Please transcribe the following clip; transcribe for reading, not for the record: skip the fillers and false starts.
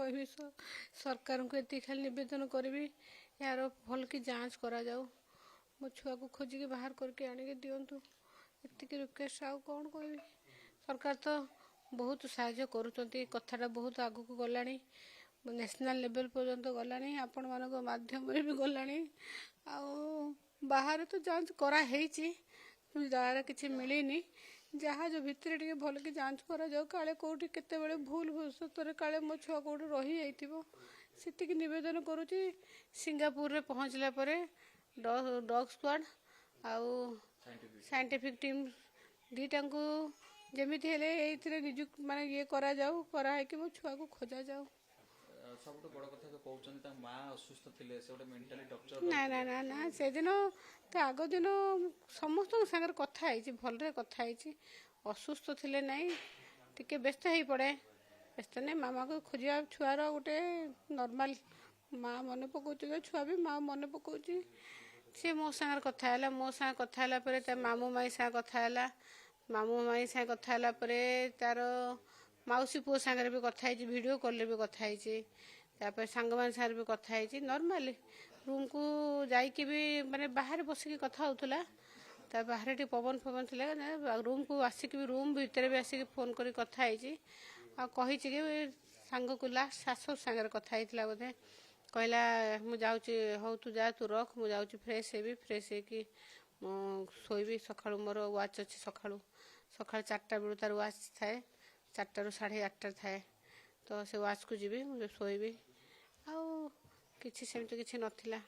कहबी सरकार को ये खाली नवेदन करी यार भल कि जांच करा जाऊ मो छुआ को खोजिकी बाहर करके आनिके दिंतु एतिक रिक्वेस्ट आउ कौन कहबी। सरकार तो बहुत साहाय्य करुँच कथाटा बहुत आगू को गला नेशनल लेवल पर्यंत गला आपण मान माध्यम भी गला बाहर तो जांच कराई जार किसी मिलनी जहाज भितर टे भल कि जांच करा जाओ काले कौटी केतेबेले भूल भविष्य काले मो छुआ कौटी रही जाइथिबो सेतिकी निवेदन करुँची। सिंगापुर रे पहुँचला परे डॉग स्क्वाड आउ साइंटिफिक टीम दीटा को जमीती हेले एइथिरे निजुक्त माने ये करा जाऊ कराई कि मो छुआ को खोजा जाऊ। सबुठ बड़ कथा तो कहउछन माँ असुस्थ थिले से गोटे मेंटली डॉक्टर ना ना ना ना से दिन तो आग दिन समस्त सागर कथा है भलरे कथा है असुस्थ थिले नहीं टिके व्यस्त हो पड़े व्यस्त नहीं मामा को खोजा छुआर गोटे नॉर्मल माँ मन पकाउची छुआ भी माँ मन पकाउची सी मो सागर कथा है मो सागर कथा है मामू माई सागर कथा है मामू माई सागर कथा है तार मौसी पुओ सागर भी कथा है वीडियो कॉल भी कथा है सांग मान सागर भी कथा है नॉर्मली रूम को जाइकी भी माने बाहर बसिकी कथा होतला बाहर टी पवन फवन थे रूम को आसिक भी रूम भितर भी आसिक फोन कर कथा है कही सांग को लास्ट शाशु सागर कथा होता बोधे कहला मु जाऊँगी हौ तू जा तू रख मु जाऊँगी फ्रेश हेबी फ्रेश होगी शोबी सका मोर वाच अच्छी सका सका 4टा बेलू तार वाच थाए 4टा रू 8:30 थाए तो से वाच को जी मुझे शोबी आउ किसी सेमती किसी नथिला।